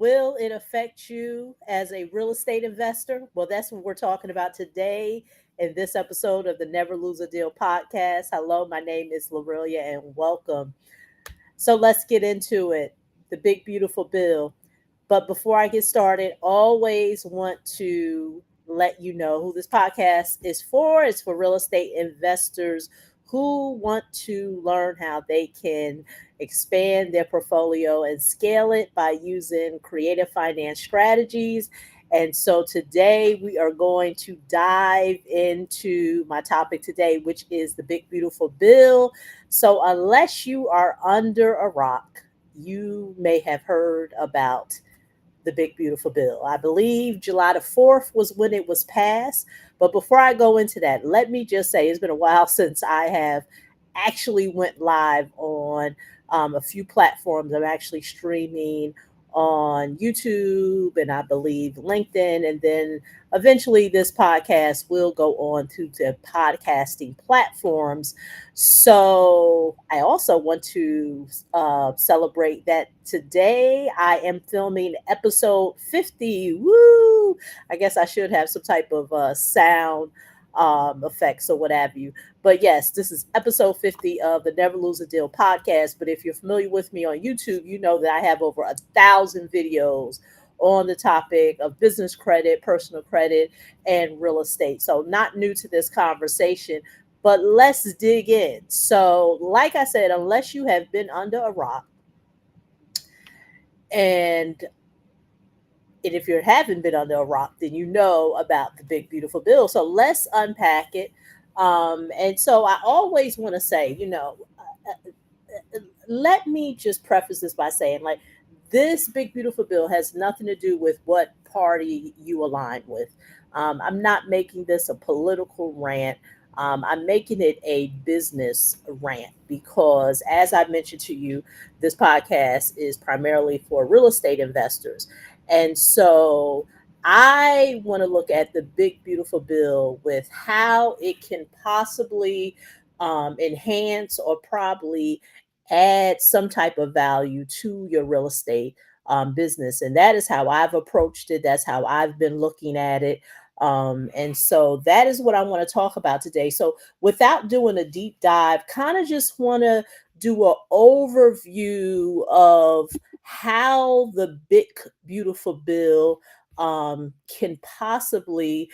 Will it affect you as a real estate investor? Well, that's what we're talking about today in this episode of the Never Lose a Deal podcast. Hello, my name is Lorillia and welcome. So let's get into it. The big, beautiful bill. But before I get started, always want to let you know who this podcast is for. It's for real estate investors who want to learn how they can expand their portfolio and scale it by using creative finance strategies. And so today we are going to dive into my topic today, which is the big, beautiful bill. So, unless you are under a rock, you may have heard about the big, beautiful bill. I believe July the 4th was when it was passed. But before I go into that, let me just say it's been a while since I have actually went live on a few platforms. I'm actually streaming on YouTube and I believe LinkedIn. And then eventually this podcast will go on to the podcasting platforms. So I also want to celebrate that today I am filming episode 50. Woo! I guess I should have some type of sound effects or what have you. But yes, this is episode 50 of the Never Lose a Deal podcast. But if you're familiar with me on YouTube, you know that I have over 1,000 videos on the topic of business credit, personal credit, and real estate. So, not new to this conversation, but let's dig in. So, like I said, unless you have been under a rock, and if you haven't been under a rock, then you know about the big, beautiful bill. So let's unpack it. And so I always want to say, let me just preface this by saying, like, this big, beautiful bill has nothing to do with what party you align with. I'm not making this a political rant. I'm making it a business rant because, as I mentioned to you, this podcast is primarily for real estate investors. And so I want to look at the big, beautiful bill with how it can possibly enhance or probably add some type of value to your real estate business. And that is how I've approached it. That's how I've been looking at it. And so that is what I want to talk about today. So without doing a deep dive, kind of just want to do an overview of how the big, beautiful bill can possibly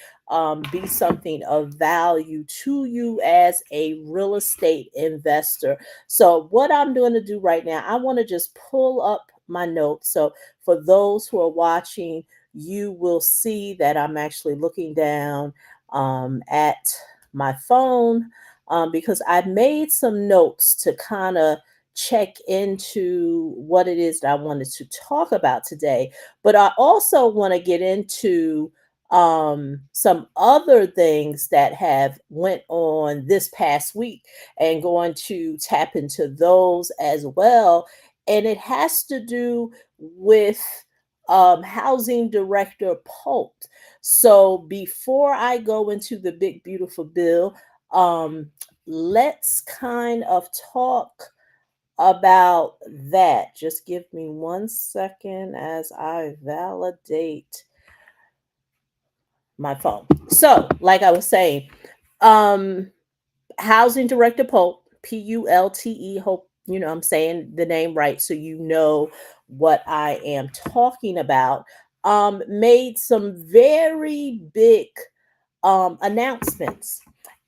be something of value to you as a real estate investor. So, what I'm going to do right now, I want to just pull up my notes. So, for those who are watching, you will see that I'm actually looking down at my phone because I made some notes to kind of check into what it is that I wanted to talk about today. But I also want to get into some other things that have went on this past week and going to tap into those as well. And it has to do with housing director Polt. So before I go into the big beautiful bill, um, let's kind of talk about that. Just give me 1 second as I validate my phone. So, like I was saying, um, housing director Polt, Pulte. Hope I'm saying the name right, so you know what I am talking about. Made some very big announcements.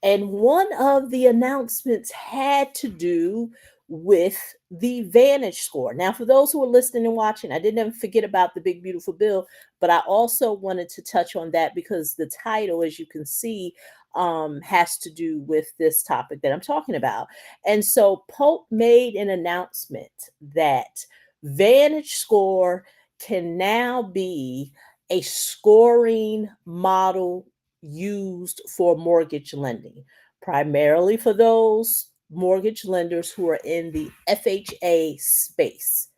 And one of the announcements had to do with the Vantage score. Now, for those who are listening and watching, I didn't forget about the big, beautiful bill, but I also wanted to touch on that because the title, as you can see, has to do with this topic that I'm talking about. And so Pope made an announcement that Vantage score can now be a scoring model used for mortgage lending, primarily for those mortgage lenders who are in the FHA space.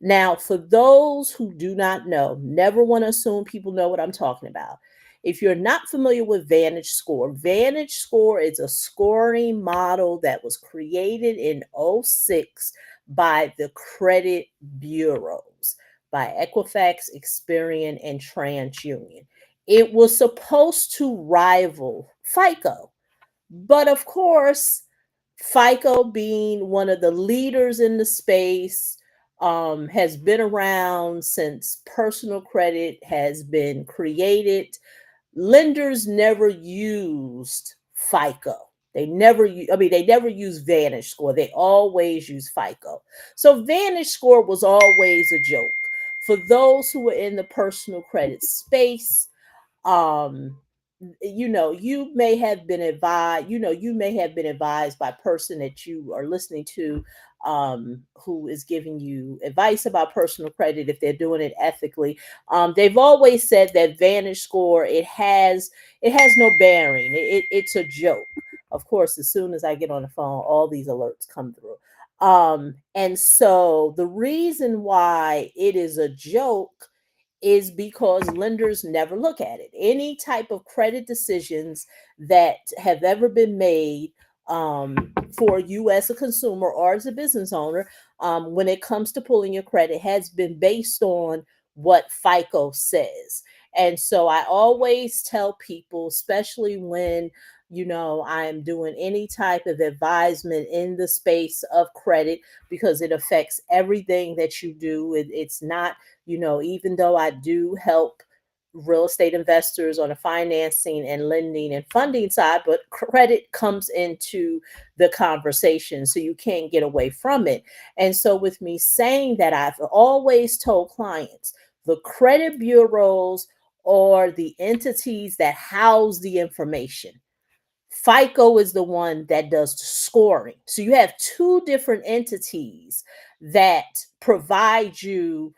Now, for those who do not know, never want to assume people know what I'm talking about. If you're not familiar with Vantage Score is a scoring model that was created in '06 by the credit bureaus. by Equifax, Experian, and TransUnion. It was supposed to rival FICO. But of course, FICO, being one of the leaders in the space, has been around since personal credit has been created. Lenders never used FICO. They never use Vantage score. They always use FICO. So Vantage score was always a joke. For those who were in the personal credit space, um you may have been advised, you may have been advised by a person that you are listening to, who is giving you advice about personal credit, if they're doing it ethically. They've always said that Vantage score, it has no bearing. It's a joke. Of course, as soon as I get on the phone, all these alerts come through. And so the reason why it is a joke is because lenders never look at it. Any type of credit decisions that have ever been made, for you as a consumer or as a business owner, when it comes to pulling your credit, has been based on what FICO says. And so I always tell people, especially when I'm doing any type of advisement in the space of credit, because it affects everything that you do. It's not, even though I do help real estate investors on the financing and lending and funding side, but credit comes into the conversation. So you can't get away from it. And so, with me saying that, I've always told clients, the credit bureaus or the entities that house the information. FICO is the one that does the scoring. So you have two different entities that provide you,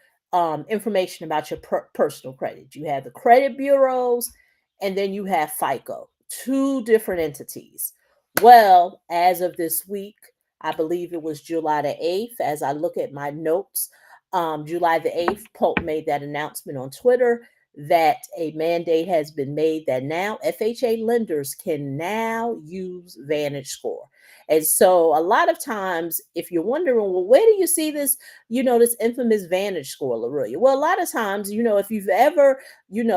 information about your personal credit. You have the credit bureaus, and then you have FICO, two different entities. Well, as of this week, I believe it was July the 8th, as I look at my notes, July the 8th, Polk made that announcement on Twitter that a mandate has been made that now FHA lenders can now use Vantage score. And so a lot of times, if you're wondering, well, where do you see this, this infamous Vantage score, Lorillia? Well, a lot of times, if you've ever,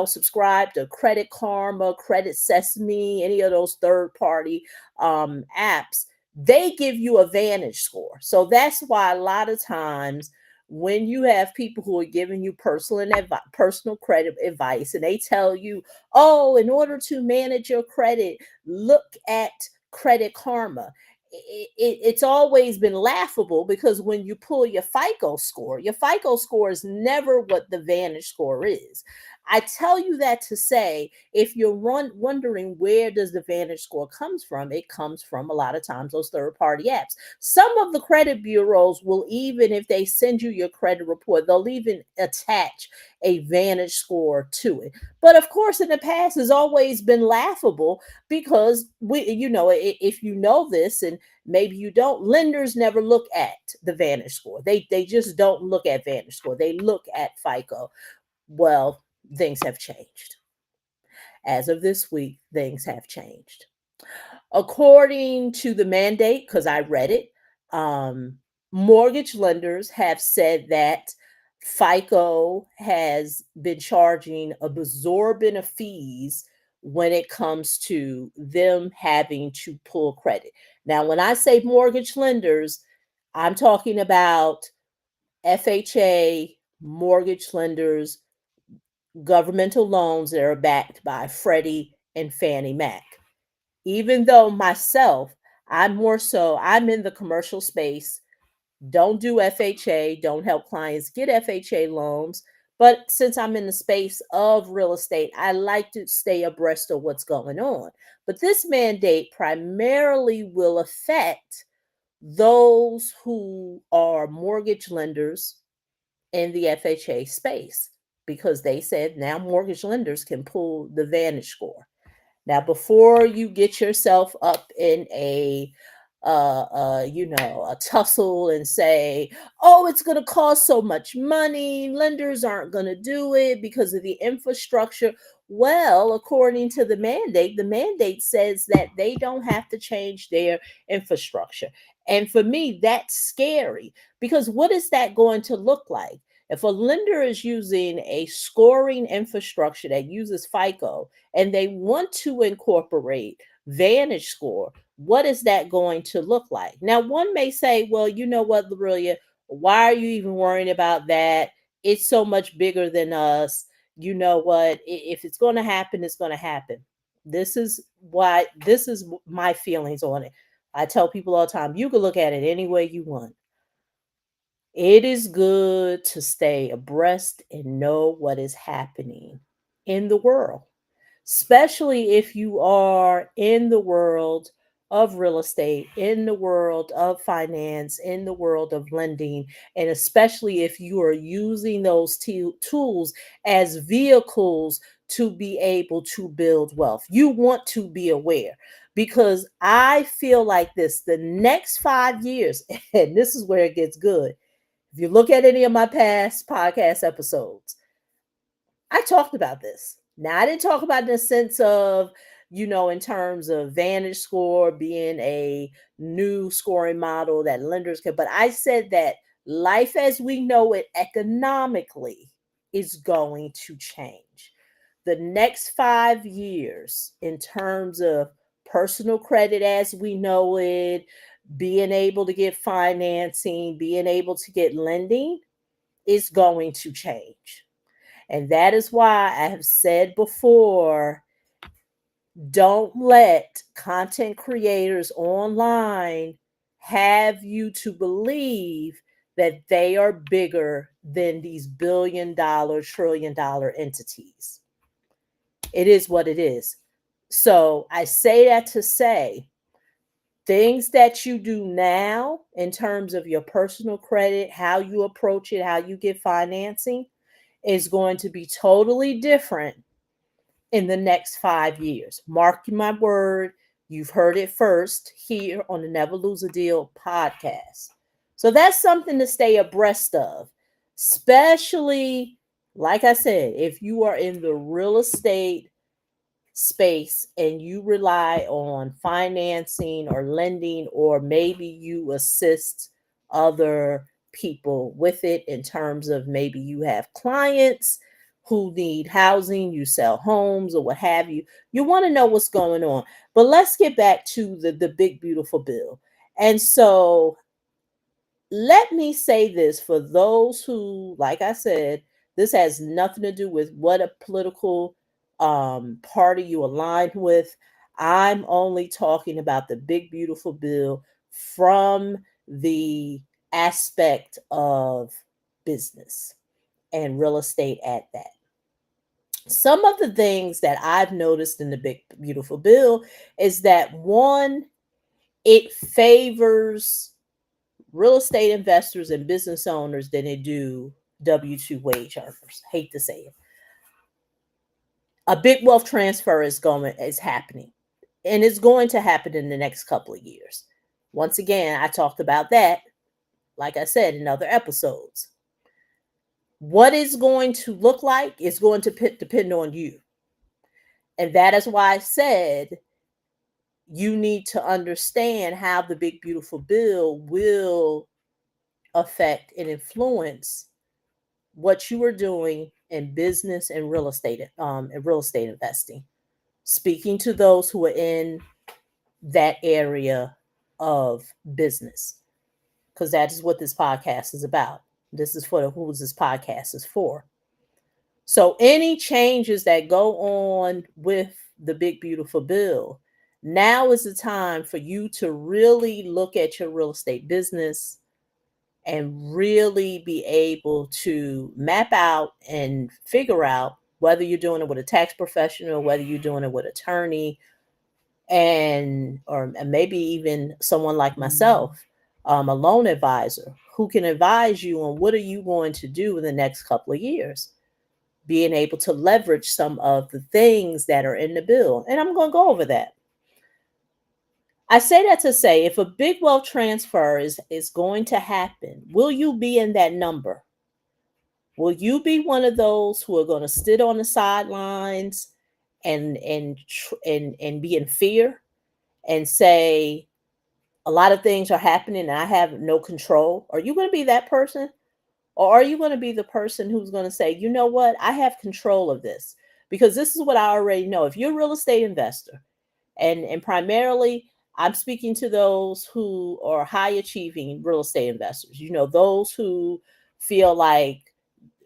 subscribed to Credit Karma, Credit Sesame, any of those third party apps, they give you a Vantage score. So that's why a lot of times, when you have people who are giving you personal credit advice, and they tell you, oh, in order to manage your credit, look at Credit Karma. It's always been laughable, because when you pull your FICO score is never what the Vantage score is. I tell you that to say, if you're wondering where does the Vantage score comes from, it comes from a lot of times those third party apps. Some of the credit bureaus will, even if they send you your credit report, they'll even attach a Vantage score to it. But of course, in the past, has always been laughable, because if you know this, and maybe you don't, lenders never look at the Vantage score. They just don't look at Vantage score. They look at FICO. Well, things have changed. As of this week, things have changed. According to the mandate, because I read it, mortgage lenders have said that FICO has been charging absorbent of fees when it comes to them having to pull credit. Now, when I say mortgage lenders, I'm talking about FHA mortgage lenders, governmental loans that are backed by Freddie and Fannie Mac. Even though myself, I'm in the commercial space, don't do FHA, don't help clients get FHA loans. But since I'm in the space of real estate, I like to stay abreast of what's going on. But this mandate primarily will affect those who are mortgage lenders in the FHA space, because they said now mortgage lenders can pull the Vantage score. Now, before you get yourself up in a tussle and say, oh, it's going to cost so much money, lenders aren't going to do it because of the infrastructure. Well, according to the mandate says that they don't have to change their infrastructure. And for me, that's scary, because what is that going to look like? If a lender is using a scoring infrastructure that uses FICO and they want to incorporate Vantage score, what is that going to look like? Now, one may say, well, you know what, Lorillia, why are you even worrying about that? It's so much bigger than us. You know what? If it's going to happen, it's going to happen. This is my feelings on it. I tell people all the time, you can look at it any way you want. It is good to stay abreast and know what is happening in the world, especially if you are in the world of real estate, in the world of finance, in the world of lending, and especially if you are using those tools as vehicles to be able to build wealth. You want to be aware because I feel like the next 5 years, and this is where it gets good. If you look at any of my past podcast episodes, I talked about this. Now, I didn't talk about it in the sense of, in terms of Vantage score being a new scoring model that lenders can, but I said that life as we know it economically is going to change. The next 5 years, in terms of personal credit as we know it, being able to get financing, being able to get lending, is going to change. And that is why I have said before, don't let content creators online have you to believe that they are bigger than these billion-dollar, trillion-dollar entities. It is what it is. So I say that to say things that you do now in terms of your personal credit, how you approach it, how you get financing, is going to be totally different in the next 5 years. Mark my word, you've heard it first here on the Never Lose a Deal podcast. So that's something to stay abreast of, especially, like I said, if you are in the real estate space and you rely on financing or lending, or maybe you assist other people with it in terms of maybe you have clients who need housing, you sell homes or what have you. You want to know what's going on. But let's get back to the big beautiful bill. And so let me say this for those who, like I said, this has nothing to do with what a political party you align with. I'm only talking about the big, beautiful bill from the aspect of business and real estate at that. Some of the things that I've noticed in the big, beautiful bill is that one, it favors real estate investors and business owners than they do W-2 wage earners. Hate to say it. A big wealth transfer is happening, and it's going to happen in the next couple of years. Once again, I talked about that, like I said, in other episodes. What it's going to look like is going to depend on you. And that is why I said you need to understand how the big beautiful bill will affect and influence what you are doing in business and real estate investing. Speaking to those who are in that area of business, because that is what this podcast is about. This is for the who's this podcast is for. So any changes that go on with the big beautiful bill, now is the time for you to really look at your real estate business and really be able to map out and figure out whether you're doing it with a tax professional, whether you're doing it with an attorney, and or maybe even someone like myself, a loan advisor who can advise you on what are you going to do in the next couple of years, being able to leverage some of the things that are in the bill. And I'm going to go over that. I say that to say, if a big wealth transfer is going to happen, will you be in that number? Will you be one of those who are going to sit on the sidelines and be in fear and say a lot of things are happening and I have no control? Are you going to be that person? Or are you going to be the person who's going to say, you know what, I have control of this? Because this is what I already know. If you're a real estate investor, and primarily I'm speaking to those who are high achieving real estate investors, those who feel like,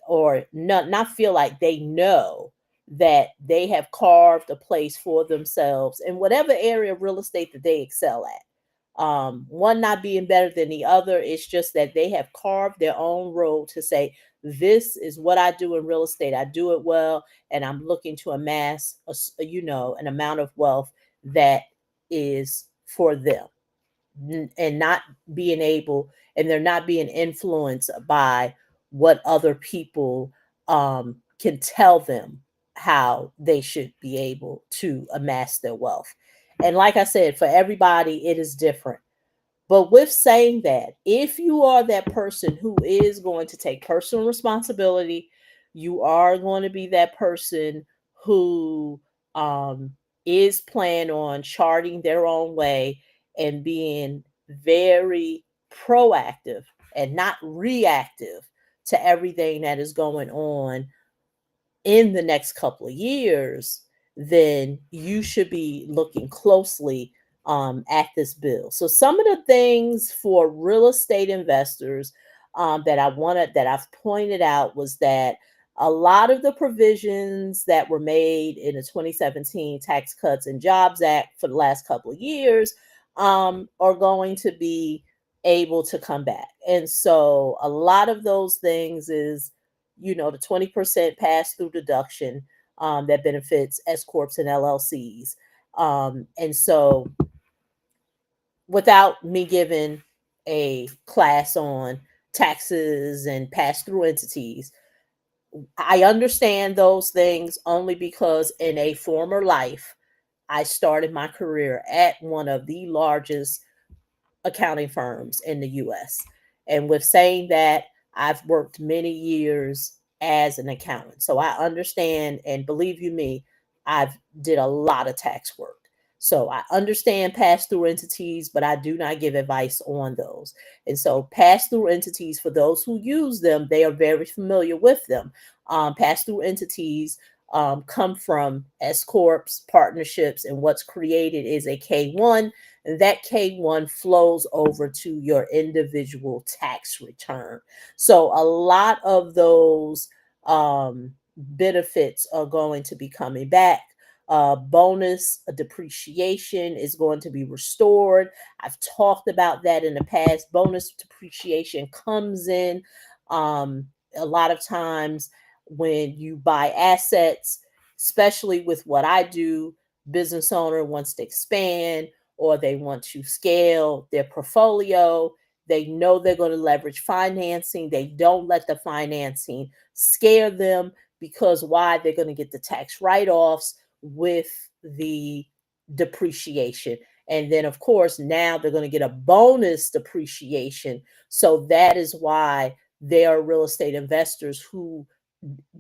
or not feel like, they know that they have carved a place for themselves in whatever area of real estate that they excel at. One not being better than the other. It's just that they have carved their own road to say, this is what I do in real estate. I do it well, and I'm looking to amass, an amount of wealth that is for them, and not being able, and they're not being influenced by what other people can tell them how they should be able to amass their wealth. And like I said, for everybody, it is different. But with saying that, if you are that person who is going to take personal responsibility, you are going to be that person who um, is planning on charting their own way and being very proactive and not reactive to everything that is going on in the next couple of years, then you should be looking closely at this bill. So some of the things for real estate investors that I've pointed out was that a lot of the provisions that were made in the 2017 Tax Cuts and Jobs Act for the last couple of years are going to be able to come back. And so a lot of those things is, the 20% pass through deduction that benefits S corps and LLCs. And so, without me giving a class on taxes and pass through entities, I understand those things only because in a former life, I started my career at one of the largest accounting firms in the US. And with saying that, I've worked many years as an accountant. So I understand, and believe you me, I've did a lot of tax work. So I understand pass-through entities, but I do not give advice on those. And so pass-through entities, for those who use them, they are very familiar with them. Pass-through entities come from S corps, partnerships, and what's created is a K1, and that K1 flows over to your individual tax return. So a lot of those benefits are going to be coming back. Bonus depreciation is going to be restored. I've talked about that in the past. Bonus depreciation comes in a lot of times when you buy assets, especially with what I do. Business owner wants to expand, or they want to scale their portfolio. They know they're going to leverage financing. They don't let the financing scare them, because why? They're going to get the tax write-offs with the depreciation. And then, of course, now they're going to get a bonus depreciation. So that is why they are real estate investors who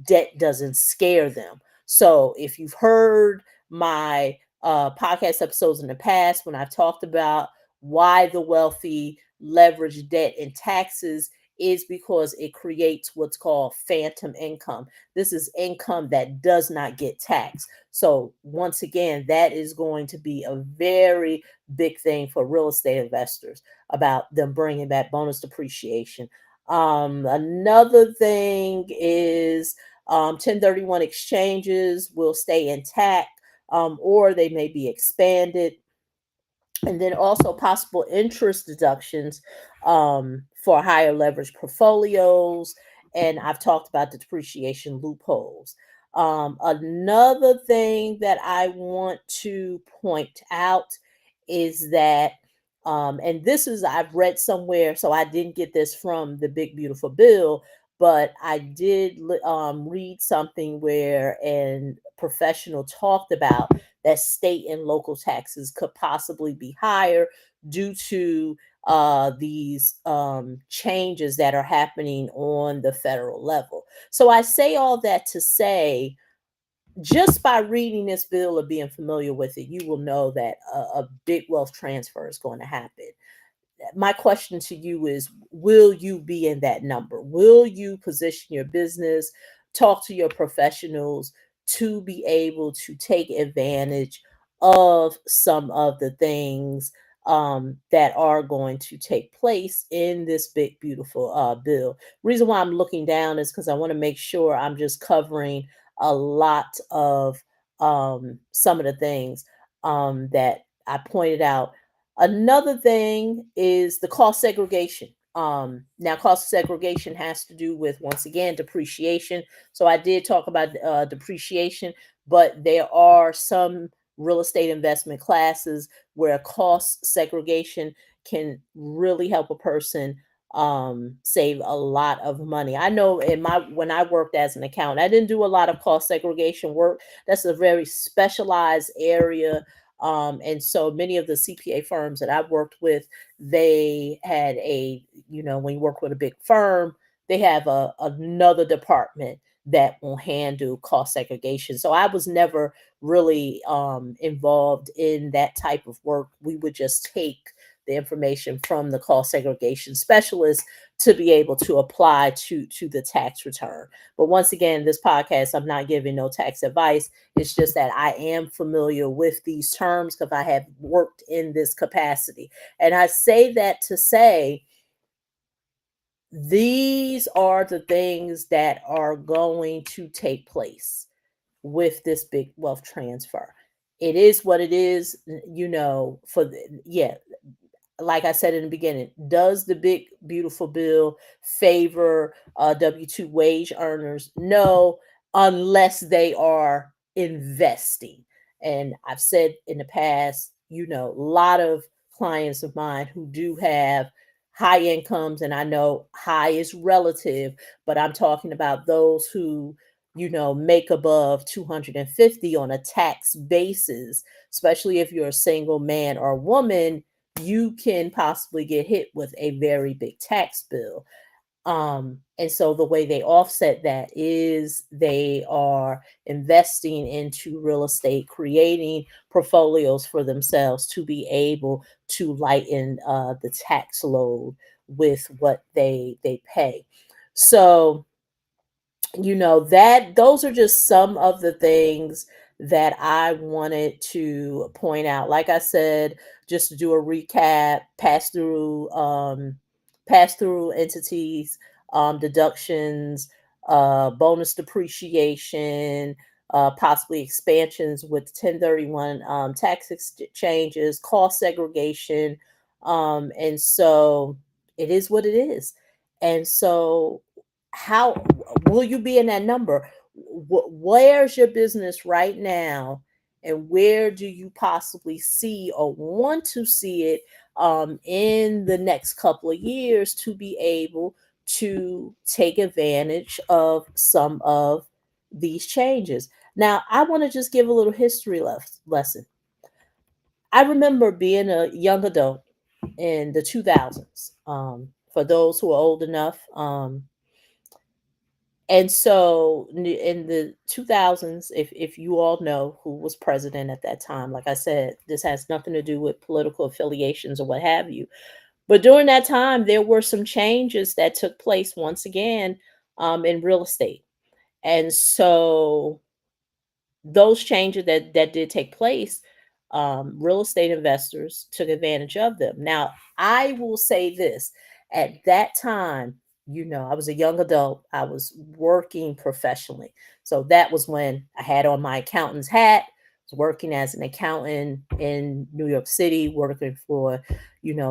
debt doesn't scare them. So if you've heard my podcast episodes in the past when I've talked about why the wealthy leverage debt and taxes, is because it creates what's called phantom income. This is income that does not get taxed. So once again, that is going to be a very big thing for real estate investors, about them bringing back bonus depreciation. Another thing is 1031 exchanges will stay intact, or they may be expanded. And then also possible interest deductions for higher leverage portfolios. And I've talked about the depreciation loopholes. Another thing that I want to point out is that, and this is, I've read somewhere, so I didn't get this from the Big Beautiful Bill, but I did read something where a professional talked about that state and local taxes could possibly be higher due to these changes that are happening on the federal level. So I say all that to say, just by reading this bill or being familiar with it, you will know that a big wealth transfer is going to happen. my question to you is, will you be in that number? Will you position your business, talk to your professionals to be able to take advantage of some of the things that are going to take place in this big, beautiful bill? Reason why I'm looking down is because I want to make sure I'm just covering a lot of some of the things that I pointed out. Another thing is the cost segregation. Now, cost segregation has to do with, once again, depreciation. So I did talk about depreciation, but there are some real estate investment classes where cost segregation can really help a person save a lot of money. I know in my when I worked as an accountant, I didn't do a lot of cost segregation work. That's a very specialized area, and so many of the CPA firms that I've worked with, they had when you work with a big firm, they have another department that will handle cost segregation. So I was never really involved in that type of work. We would just take the information from the cost segregation specialist to be able to apply to the tax return. But once again, this podcast, I'm not giving no tax advice. It's just that I am familiar with these terms because I have worked in this capacity. And I say that to say these are the things that are going to take place with this big wealth transfer. It is what it is, like I said in the beginning, does the big beautiful bill favor W-2 wage earners? No, unless they are investing. And I've said in the past, a lot of clients of mine who do have high incomes, and I know high is relative, but I'm talking about those who make above 250 on a tax basis, especially if you're a single man or woman, you can possibly get hit with a very big tax bill. And so the way they offset that is they are investing into real estate, creating portfolios for themselves to be able to lighten the tax load with what they pay. So that those are just some of the things that I wanted to point out. Like I said, just to do a recap, pass through entities, deductions, bonus depreciation, possibly expansions with 1031 tax exchanges, cost segregation. And so it is what it is. And so how will you be in that number? Where's your business right now, and where do you possibly see or want to see it in the next couple of years to be able to take advantage of some of these changes? Now, I want to just give a little history lesson. I remember being a young adult in the 2000s. For those who are old enough, and so in the 2000s, if you all know who was president at that time, like I said, this has nothing to do with political affiliations or what have you. But during that time, there were some changes that took place once again in real estate. And so those changes that did take place, real estate investors took advantage of them. Now, I will say this: at that time, I was a young adult. I was working professionally, so that was when I had on my accountant's hat. I was working as an accountant in New York City, working for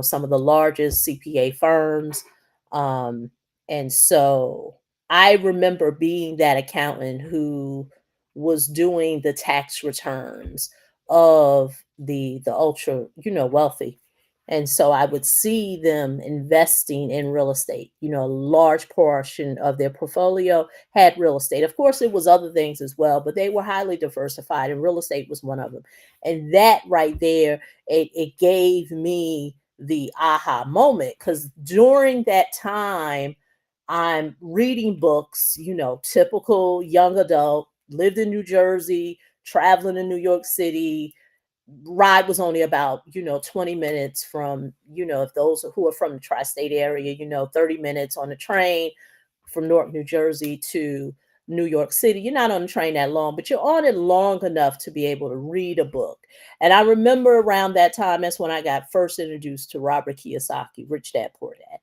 some of the largest CPA firms, um, and so I remember being that accountant who was doing the tax returns of the ultra wealthy. And so I would see them investing in real estate. A large portion of their portfolio had real estate. Of course, it was other things as well, but they were highly diversified, and real estate was one of them. And that right there, it gave me the aha moment, because during that time I'm reading books, typical young adult, lived in New Jersey, traveling in New York City. ride was only about 20 minutes from, if those who are from the tri-state area, 30 minutes on the train from Newark, New Jersey to New York City. You're not on the train that long, but you're on it long enough to be able to read a book. And I remember around that time, that's when I got first introduced to Robert Kiyosaki, Rich Dad Poor Dad.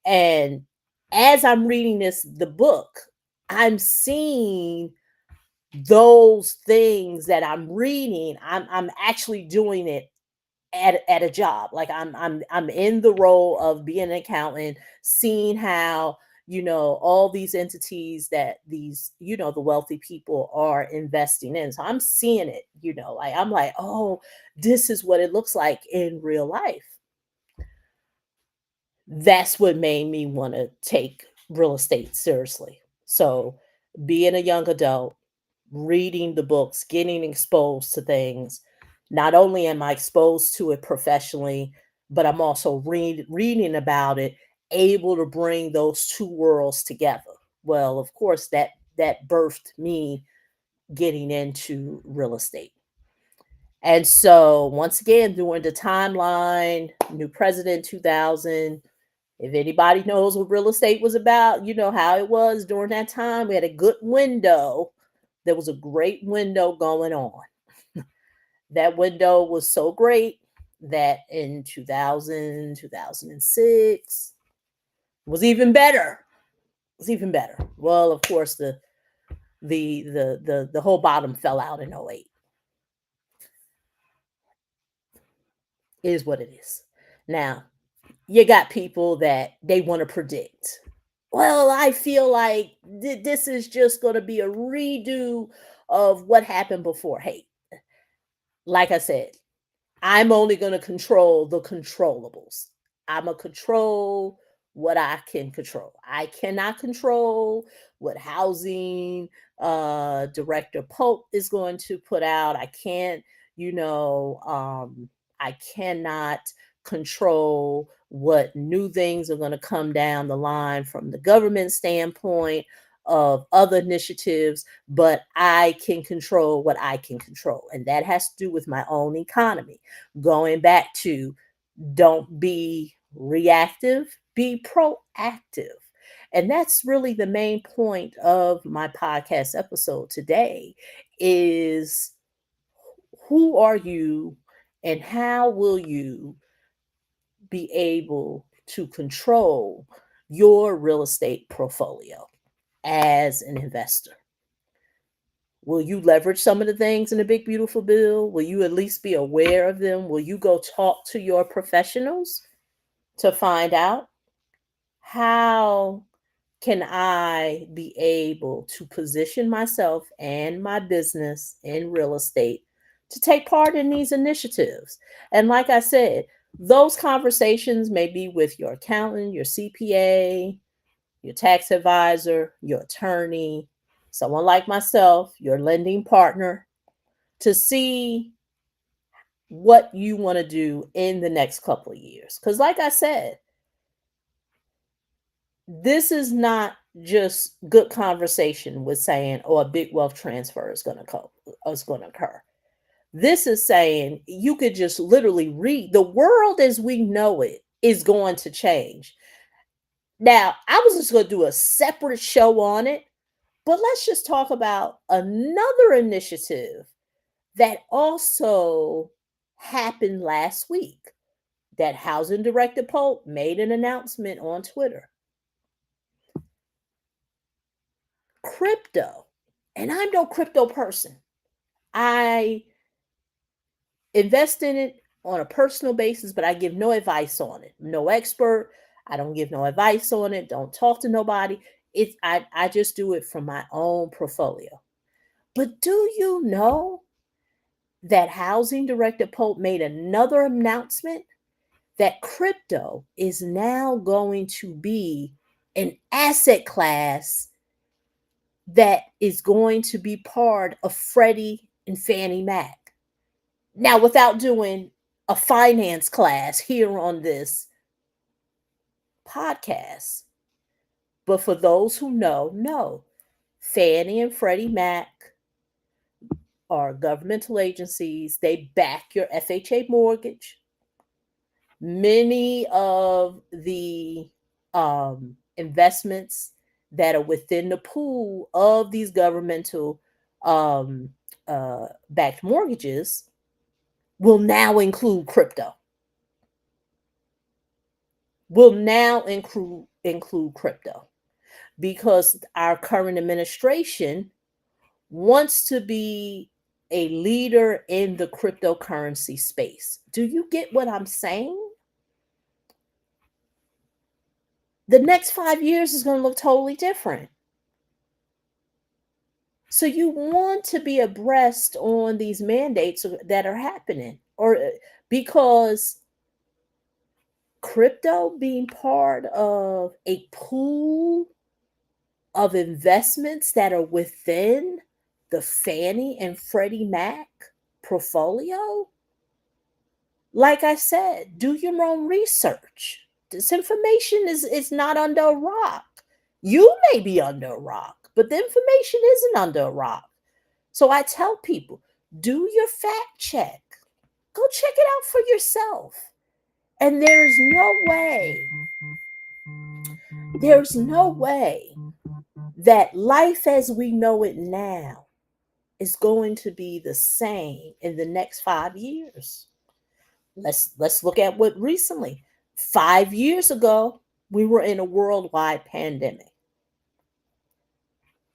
And as I'm reading the book, I'm seeing those things that I'm reading. I'm actually doing it at a job. Like I'm in the role of being an accountant, seeing how all these entities that these the wealthy people are investing in. So I'm seeing it. Like I'm like, oh, this is what it looks like in real life. That's what made me want to take real estate seriously. So being a young adult, reading the books, getting exposed to things. Not only am I exposed to it professionally, but I'm also reading about it, able to bring those two worlds together. Well, of course, that birthed me getting into real estate. And so once again, during the timeline, new president 2000, if anybody knows what real estate was about, you know how it was during that time. We had a good window. There was a great window going on. That window was so great that in 2000, 2006 was even better. Was even better. Well, of course, the whole bottom fell out in '08. It is what it is. Now, you got people that they want to predict. Well, I feel like this is just going to be a redo of what happened before. Hey, like I said, I'm only going to control the controllables. I'm going to control what I can control. I cannot control what housing director Pope is going to put out. I can't, I cannot control what new things are going to come down the line from the government standpoint of other initiatives, but I can control what I can control. And that has to do with my own economy. Going back to don't be reactive, be proactive. And that's really the main point of my podcast episode today is who are you and how will you be able to control your real estate portfolio as an investor? Will you leverage some of the things in the big beautiful bill? Will you at least be aware of them? Will you go talk to your professionals to find out how can I be able to position myself and my business in real estate to take part in these initiatives? And like I said, those conversations may be with your accountant, your CPA, your tax advisor, your attorney, someone like myself, your lending partner, to see what you want to do in the next couple of years. Because, like I said, this is not just good conversation with saying, "Oh, a big wealth transfer is going to go, is going to occur." This is saying you could just literally read the world as we know it is going to change. Now, I was just going to do a separate show on it, but let's just talk about another initiative that also happened last week. That housing director Pope made an announcement on Twitter. Crypto. And I'm no crypto person. I invest in it on a personal basis, but I give no advice on it. No expert. I don't give no advice on it. Don't talk to nobody. I just do it from my own portfolio. But do you know that housing director Pope made another announcement that crypto is now going to be an asset class that is going to be part of Freddie and Fannie Mac? Now, without doing a finance class here on this podcast, but for those who know, Fannie and Freddie Mac are governmental agencies. They back your FHA mortgage. Many of the investments that are within the pool of these governmental um, backed mortgages will now include crypto. Will now include crypto because our current administration wants to be a leader in the cryptocurrency space. Do you get what I'm saying? The next 5 years is going to look totally different. So you want to be abreast on these mandates that are happening, or because crypto being part of a pool of investments that are within the Fannie and Freddie Mac portfolio. Like I said, do your own research. This information is not under a rock. You may be under a rock, but the information isn't under a rock. So I tell people, do your fact check. Go check it out for yourself. And there's no way that life as we know it now is going to be the same in the next 5 years. Let's look at what recently. 5 years ago, we were in a worldwide pandemic.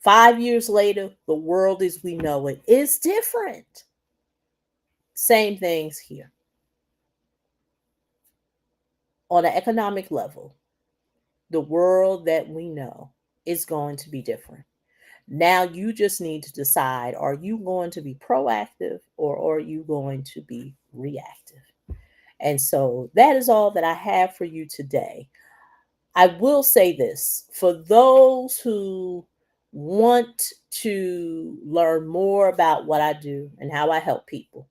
5 years later, the world as we know it is different. Same things here. On an economic level, the world that we know is going to be different. Now you just need to decide, are you going to be proactive or are you going to be reactive? And so that is all that I have for you today. I will say this for those who want to learn more about what I do and how I help people,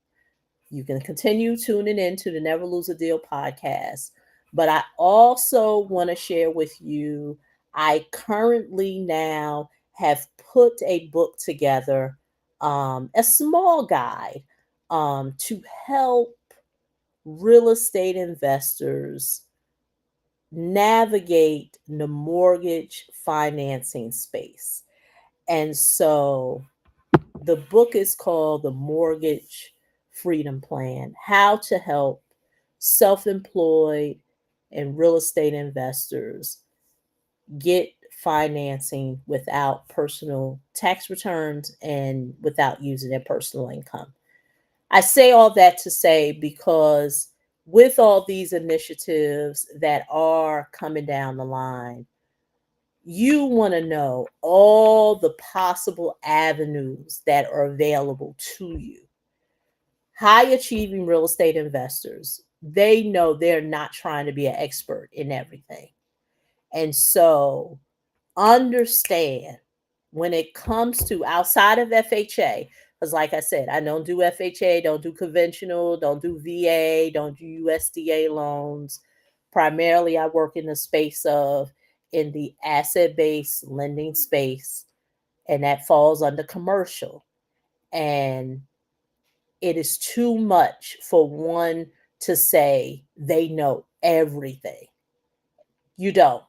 you can continue tuning into the Never Lose a Deal podcast. But I also want to share with you, I currently now have put a book together, a small guide to help real estate investors navigate the mortgage financing space. And so the book is called The Mortgage Freedom Plan: How to Help Self Employed and Real Estate Investors Get Financing Without Personal Tax Returns and without using their personal income. I say all that to say because with all these initiatives that are coming down the line, you want to know all the possible avenues that are available to you. High achieving real estate investors, they know they're not trying to be an expert in everything. And so understand when it comes to outside of FHA, because like I said, I don't do FHA, don't do conventional, don't do VA, don't do USDA loans. Primarily, I work in the space of in the asset-based lending space, and that falls under commercial. And it is too much for one to say they know everything. You don't.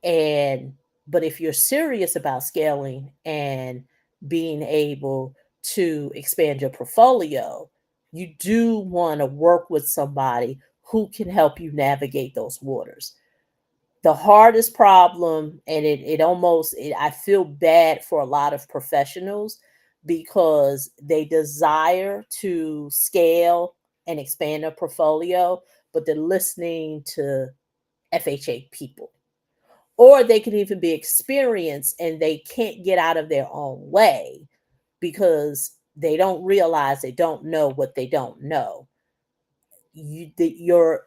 And but if you're serious about scaling and being able to expand your portfolio, you do want to work with somebody who can help you navigate those waters. The hardest problem, and I feel bad for a lot of professionals because they desire to scale and expand their portfolio, but they're listening to FHA people, or they can even be experienced and they can't get out of their own way because they don't realize they don't know what they don't know. Your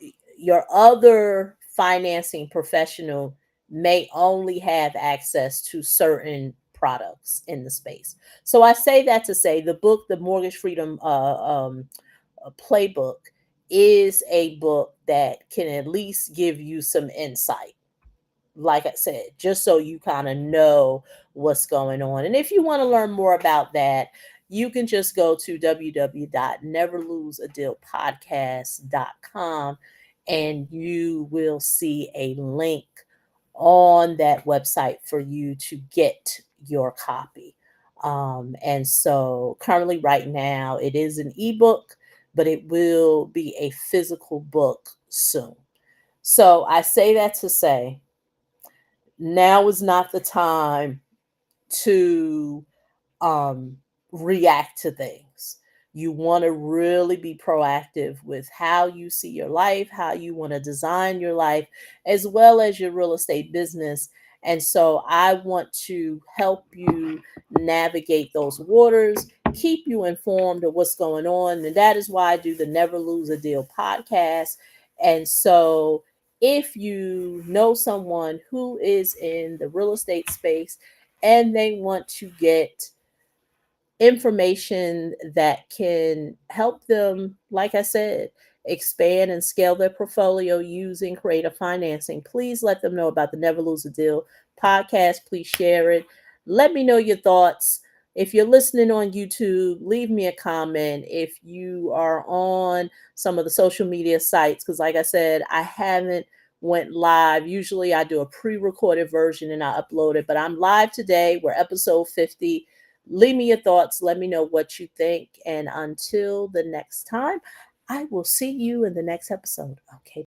other financing professional may only have access to certain products in the space. So I say that to say the book, the Mortgage Freedom Playbook, is a book that can at least give you some insight, like I said, just so you kind of know what's going on. And if you want to learn more about that, you can just go to www.neverloseadealpodcast.com and you will see a link on that website for you to get your copy. And so currently, right now, it is an ebook, but it will be a physical book soon. So I say that to say now is not the time to um, react to things. You want to really be proactive with how you see your life, how you want to design your life, as well as your real estate business. And so I want to help you navigate those waters, keep you informed of what's going on. And that is why I do the Never Lose a Deal podcast. And so if you know someone who is in the real estate space and they want to get information that can help them, like I said, expand and scale their portfolio using creative financing, please let them know about the Never Lose a Deal podcast. Please share it. Let me know your thoughts. If you're listening on YouTube, leave me a comment. If you are on some of the social media sites, because like I said, I haven't went live. Usually I do a pre-recorded version and I upload it, but I'm live today. We're episode 50. Leave me your thoughts. Let me know what you think. And until the next time, I will see you in the next episode. Okay.